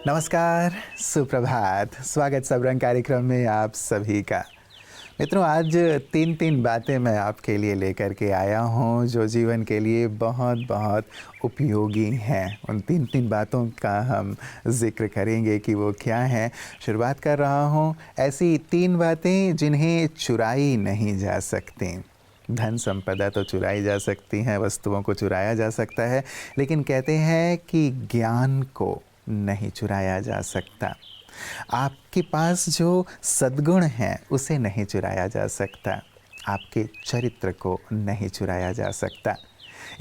नमस्कार, सुप्रभात। स्वागत सबरंग कार्यक्रम में आप सभी का। मित्रों, आज तीन बातें मैं आपके लिए लेकर के आया हूँ जो जीवन के लिए बहुत बहुत उपयोगी हैं। उन तीन बातों का हम जिक्र करेंगे कि वो क्या हैं। शुरुआत कर रहा हूँ ऐसी 3 बातें जिन्हें चुराई नहीं जा सकती। धन संपदा तो चुराई जा सकती हैं, वस्तुओं को चुराया जा सकता है, लेकिन कहते हैं कि ज्ञान को नहीं चुराया जा सकता। आपके पास जो सद्गुण हैं उसे नहीं चुराया जा सकता। आपके चरित्र को नहीं चुराया जा सकता।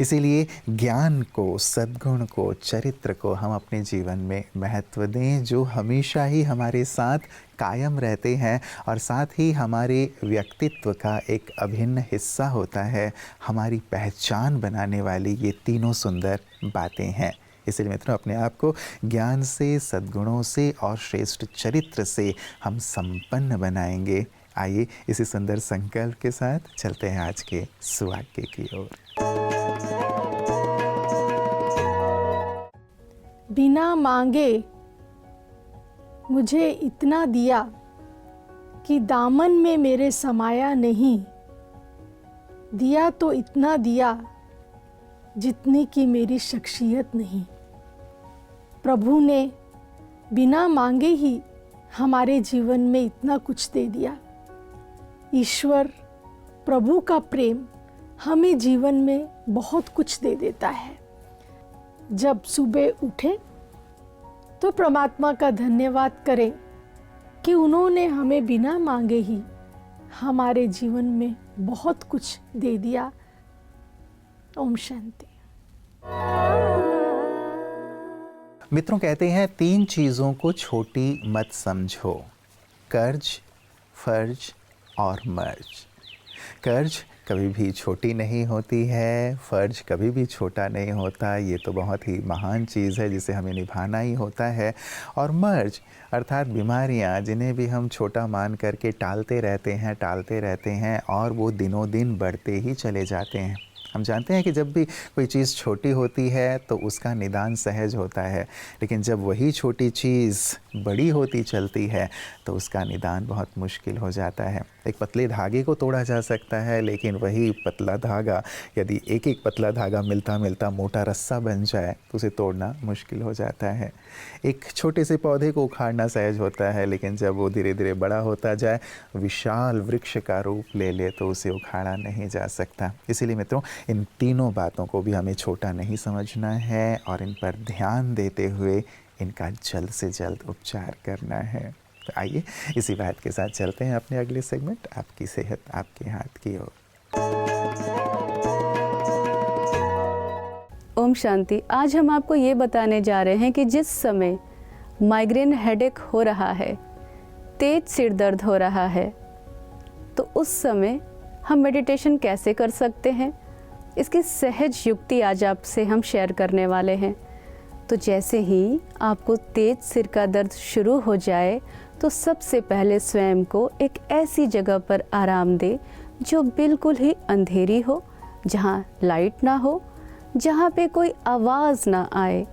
इसीलिए ज्ञान को, सद्गुण को, चरित्र को हम अपने जीवन में महत्व दें, जो हमेशा ही हमारे साथ कायम रहते हैं और साथ ही हमारे व्यक्तित्व का एक अभिन्न हिस्सा होता है। हमारी पहचान बनाने वाली ये तीनों सुंदर बातें हैं। इसलिए मित्रों, अपने आप को ज्ञान से, सद्गुणों से और श्रेष्ठ चरित्र से हम संपन्न बनाएंगे। आइए इसी सुंदर संकल्प के साथ चलते हैं आज के सुवाक्य की ओर। बिना मांगे मुझे इतना दिया कि दामन में मेरे समाया नहीं। दिया तो इतना दिया जितनी कि मेरी शख्सियत नहीं। प्रभु ने बिना मांगे ही हमारे जीवन में इतना कुछ दे दिया। ईश्वर, प्रभु का प्रेम हमें जीवन में बहुत कुछ दे देता है। जब सुबह उठे तो परमात्मा का धन्यवाद करें कि उन्होंने हमें बिना मांगे ही हमारे जीवन में बहुत कुछ दे दिया। ओम शांति। मित्रों, कहते हैं 3 चीज़ों को छोटी मत समझो: कर्ज, फर्ज और मर्ज। कर्ज कभी भी छोटी नहीं होती है, फ़र्ज कभी भी छोटा नहीं होता। ये तो बहुत ही महान चीज़ है जिसे हमें निभाना ही होता है। और मर्ज अर्थात बीमारियाँ, जिन्हें भी हम छोटा मान करके टालते रहते हैं और वो दिनों दिन बढ़ते ही चले जाते हैं। हम जानते हैं कि जब भी कोई चीज़ छोटी होती है तो उसका निदान सहज होता है, लेकिन जब वही छोटी चीज़ बड़ी होती चलती है तो उसका निदान बहुत मुश्किल हो जाता है। एक पतले धागे को तोड़ा जा सकता है, लेकिन वही पतला धागा, यदि एक पतला धागा मिलता मिलता मोटा रस्सा बन जाए तो उसे तोड़ना मुश्किल हो जाता है। एक छोटे से पौधे को उखाड़ना सहज होता है, लेकिन जब वो धीरे धीरे बड़ा होता जाए, विशाल वृक्ष का रूप ले ले, तो उसे उखाड़ा नहीं जा सकता। इसीलिए मित्रों, इन तीनों बातों को भी हमें छोटा नहीं समझना है और इन पर ध्यान देते हुए इनका जल्द से जल्द उपचार करना है। तो आइए इसी बात के साथ चलते हैं अपने अगले सेगमेंट, आपकी सेहत आपके हाथ की ओर। ओम शांति। आज हम आपको ये बताने जा रहे हैं कि जिस समय माइग्रेन हेडेक हो रहा है, तेज सिर दर्द हो रहा है, तो उस समय हम मेडिटेशन कैसे कर सकते हैं, इसकी सहज युक्ति आज आपसे हम शेयर करने वाले हैं। तो जैसे ही आपको तेज सिर का दर्द शुरू हो जाए तो सबसे पहले स्वयं को एक ऐसी जगह पर आराम दे जो बिल्कुल ही अंधेरी हो, जहाँ लाइट ना हो, जहाँ पे कोई आवाज़ ना आए,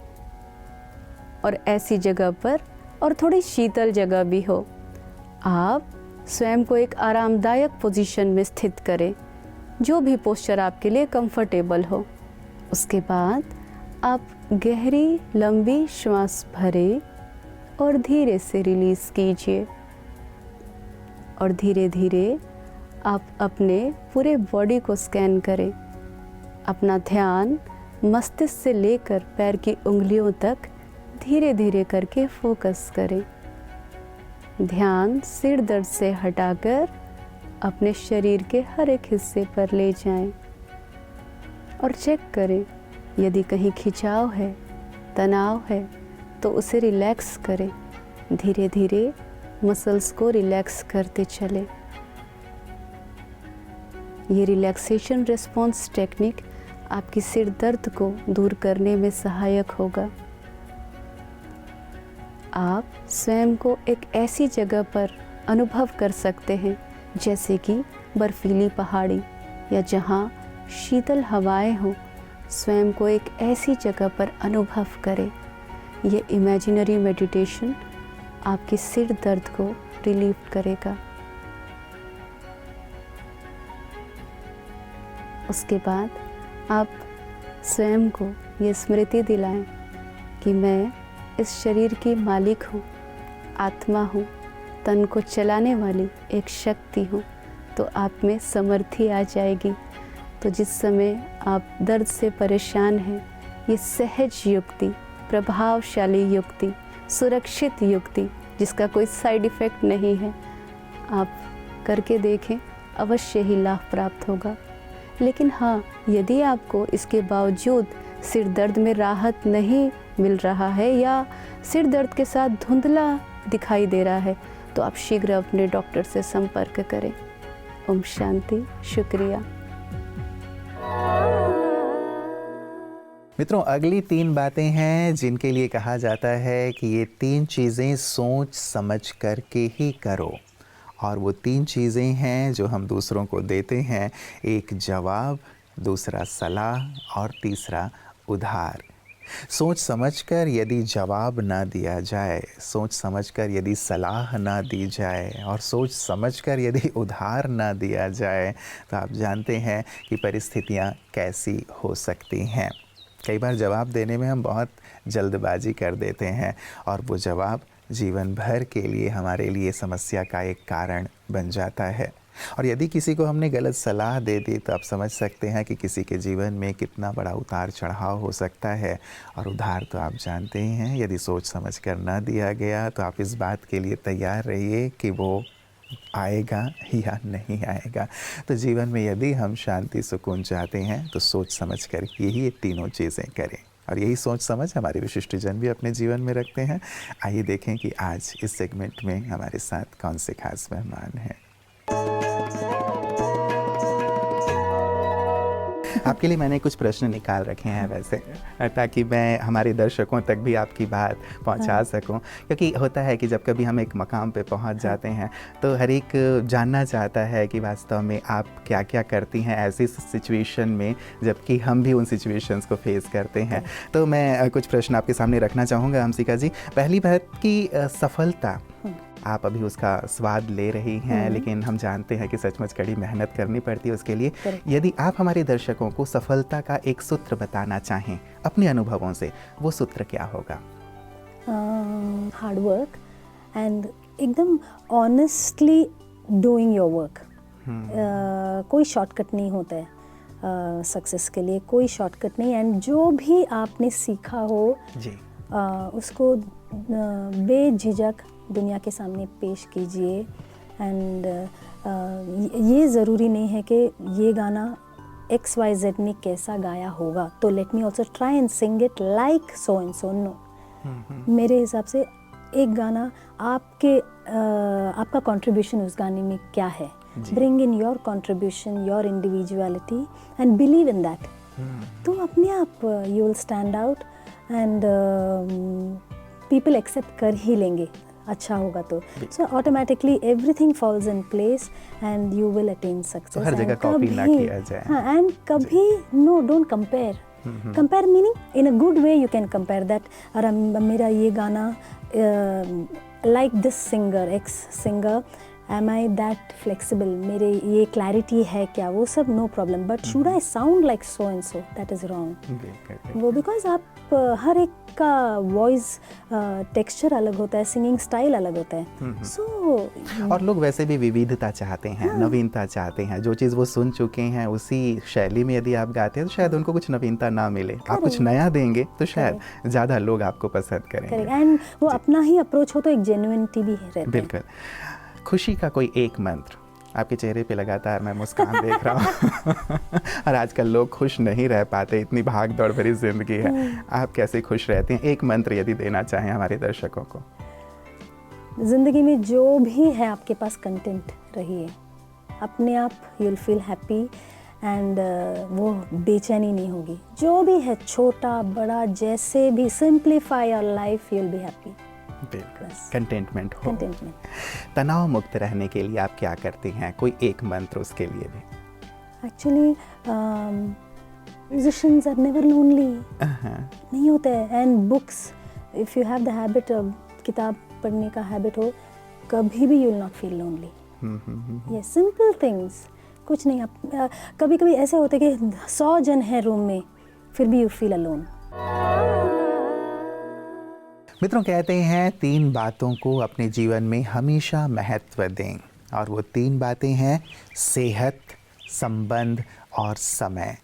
और ऐसी जगह पर और थोड़ी शीतल जगह भी हो। आप स्वयं को एक आरामदायक पोजीशन में स्थित करें, जो भी पोस्चर आपके लिए कंफर्टेबल हो। उसके बाद आप गहरी लंबी श्वास भरें और धीरे से रिलीज़ कीजिए, और धीरे धीरे आप अपने पूरे बॉडी को स्कैन करें। अपना ध्यान मस्तिष्क से लेकर पैर की उंगलियों तक धीरे धीरे करके फोकस करें। ध्यान सिर दर्द से हटाकर अपने शरीर के हर एक हिस्से पर ले जाएं और चेक करें, यदि कहीं खिंचाव है, तनाव है, तो उसे रिलैक्स करें। धीरे धीरे मसल्स को रिलैक्स करते चलें। ये रिलैक्सेशन रिस्पॉन्स टेक्निक आपकी सिर दर्द को दूर करने में सहायक होगा। आप स्वयं को एक ऐसी जगह पर अनुभव कर सकते हैं जैसे कि बर्फीली पहाड़ी, या जहाँ शीतल हवाएं हों, स्वयं को एक ऐसी जगह पर अनुभव करें। ये इमेजिनरी मेडिटेशन आपके सिर दर्द को रिलीव करेगा। उसके बाद आप स्वयं को ये स्मृति दिलाएं कि मैं इस शरीर की मालिक हूँ, आत्मा हूँ, तन को चलाने वाली एक शक्ति हूँ। तो आप में समर्थी आ जाएगी। तो जिस समय आप दर्द से परेशान हैं, ये सहज युक्ति, प्रभावशाली युक्ति, सुरक्षित युक्ति जिसका कोई साइड इफ़ेक्ट नहीं है, आप करके देखें, अवश्य ही लाभ प्राप्त होगा। लेकिन हाँ, यदि आपको इसके बावजूद सिर दर्द में राहत नहीं मिल रहा है या सिर दर्द के साथ धुंधला दिखाई दे रहा है, तो आप शीघ्र अपने डॉक्टर से संपर्क करें। ओम शांति। शुक्रिया। मित्रों, अगली 3 बातें हैं जिनके लिए कहा जाता है कि ये 3 चीज़ें सोच समझ कर के ही करो। और वो 3 चीज़ें हैं जो हम दूसरों को देते हैं। एक जवाब, दूसरा सलाह और तीसरा उधार। सोच समझकर यदि जवाब ना दिया जाए, सोच समझकर यदि सलाह ना दी जाए और सोच समझकर यदि उधार ना दिया जाए, तो आप जानते हैं कि परिस्थितियाँ कैसी हो सकती हैं। कई बार जवाब देने में हम बहुत जल्दबाजी कर देते हैं और वो जवाब जीवन भर के लिए हमारे लिए समस्या का एक कारण बन जाता है। और यदि किसी को हमने गलत सलाह दे दी, तो आप समझ सकते हैं कि किसी के जीवन में कितना बड़ा उतार चढ़ाव हो सकता है। और उधार तो आप जानते ही हैं, यदि सोच समझ कर ना दिया गया तो आप इस बात के लिए तैयार रहिए कि वो आएगा या नहीं आएगा। तो जीवन में यदि हम शांति सुकून चाहते हैं तो सोच समझ कर यही ये तीनों चीज़ें करें। और यही सोच समझ हमारे विशिष्ट जन भी अपने जीवन में रखते हैं। आइए देखें कि आज इस सेगमेंट में हमारे साथ कौन से खास मेहमान हैं। आपके लिए मैंने कुछ प्रश्न निकाल रखे हैं वैसे, ताकि मैं हमारे दर्शकों तक भी आपकी बात पहुंचा सकूं। क्योंकि होता है कि जब कभी हम एक मकाम पे पहुंच जाते हैं तो हर एक जानना चाहता है कि वास्तव में आप क्या क्या करती हैं ऐसी सिचुएशन में, जबकि हम भी उन सिचुएशंस को फेस करते हैं। तो मैं कुछ प्रश्न आपके सामने रखना चाहूँगा हमसिका जी। पहली बात कि सफलता, आप अभी उसका स्वाद ले रही हैं, लेकिन हम जानते हैं कि सचमुच कड़ी मेहनत करनी पड़ती है उसके लिए। यदि आप हमारे दर्शकों को सफलता का एक सूत्र बताना चाहें अपने अनुभवों से, वो सूत्र क्या होगा? हार्ड वर्क एंड एकदम ऑनेस्टली डूइंग योर वर्क। कोई शॉर्टकट नहीं होता है सक्सेस के लिए, कोई शॉर्टकट नहीं। एंड जो भी आपने सीखा हो जी, उसको बेझिझक दुनिया के सामने पेश कीजिए। एंड ये ज़रूरी नहीं है कि ये गाना XYZ ने कैसा गाया होगा तो let me also try and sing it like so and so. No, मेरे हिसाब से एक गाना आपका कंट्रीब्यूशन उस गाने में क्या है, bring in your contribution, your individuality and believe in that. तो अपने आप you will stand out and people accept कर ही लेंगे, अच्छा होगा तो। So automatically everything falls in place and you will attain success. हर जगह कॉपी ना किया जाए। हाँ, एंड कभी no, don't compare. Compare meaning in a good way you can compare that, और मेरा ये गाना like this singer, x singer, am I that flexible, मेरे ये क्लैरिटी है क्या, वो सब no problem. But should I sound like so and so, that is wrong. वो बिकॉज आप हर एक का वॉइस टेक्सचर अलग होता है, सिंगिंग स्टाइल अलग होता है। सो और लोग वैसे भी विविधता चाहते हैं, नवीनता चाहते हैं। जो चीज़ वो सुन चुके हैं उसी शैली में यदि आप गाते हैं तो शायद उनको कुछ नवीनता ना मिले। आप कुछ नया देंगे तो शायद ज़्यादा लोग आपको पसंद करेंगे। एंड वो अपना ही अप्रोच हो तो एक जेन्युइनिटी भी रहती है। बिल्कुल। खुशी का कोई एक मंत्र? आपके चेहरे पे लगातार मैं मुस्कान देख रहा हूँ और आजकल लोग खुश नहीं रह पाते, इतनी भाग दौड़ भरी जिंदगी है। आप कैसे खुश रहते हैं? एक मंत्र यदि देना चाहें हमारे दर्शकों को। ज़िंदगी में जो भी है आपके पास, कंटेंट रहिए, अपने आप you will feel happy and वो बेचैनी नहीं होगी। जो भी है, छोटा बड़ा जैसे भी, simplify your life, you will be happy. बिल्कुल, कंटेंटमेंट हो। कंटेंटमेंट। तनाव मुक्त रहने के लिए आप क्या करती हैं? कोई एक मंत्र उसके लिए भी? Actually musicians are never lonely, नहीं होते हैं। And books, if you have the habit, किताब पढ़ने का हैबिट हो, कभी भी you will not feel lonely. ये सिंपल थिंग्स, कुछ नहीं। आप कभी कभी ऐसे होते कि 100 जन हैं रूम में, फिर भी यू फील अलोन। मित्रों, कहते हैं 3 बातों को अपने जीवन में हमेशा महत्व दें, और वो 3 बातें हैं सेहत, संबंध और समय।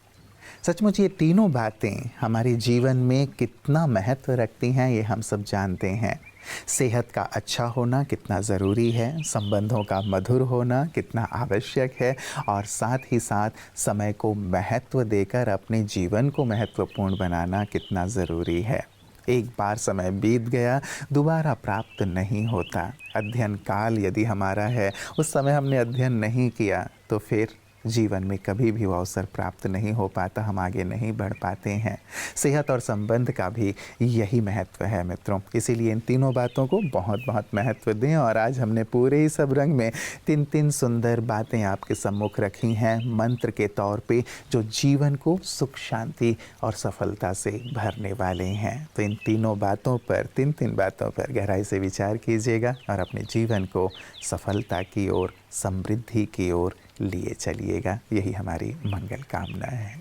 सचमुच ये तीनों बातें हमारे जीवन में कितना महत्व रखती हैं ये हम सब जानते हैं। सेहत का अच्छा होना कितना ज़रूरी है, संबंधों का मधुर होना कितना आवश्यक है, और साथ ही साथ समय को महत्व देकर अपने जीवन को महत्वपूर्ण बनाना कितना ज़रूरी है। एक बार समय बीत गया, दोबारा प्राप्त नहीं होता। अध्ययन काल यदि हमारा है, उस समय हमने अध्ययन नहीं किया तो फिर जीवन में कभी भी वो अवसर प्राप्त नहीं हो पाता, हम आगे नहीं बढ़ पाते हैं। सेहत और संबंध का भी यही महत्व है मित्रों, इसीलिए इन तीनों बातों को बहुत बहुत महत्व दें। और आज हमने पूरे ही सब रंग में 3 सुंदर बातें आपके सम्मुख रखी हैं मंत्र के तौर पे, जो जीवन को सुख, शांति और सफलता से भरने वाले हैं। तो इन तीनों बातों पर, 3 बातों पर गहराई से विचार कीजिएगा और अपने जीवन को सफलता की ओर, समृद्धि की ओर लिए चलिएगा। यही हमारी मंगल कामना है।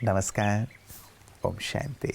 नमस्कार। ओम शांति।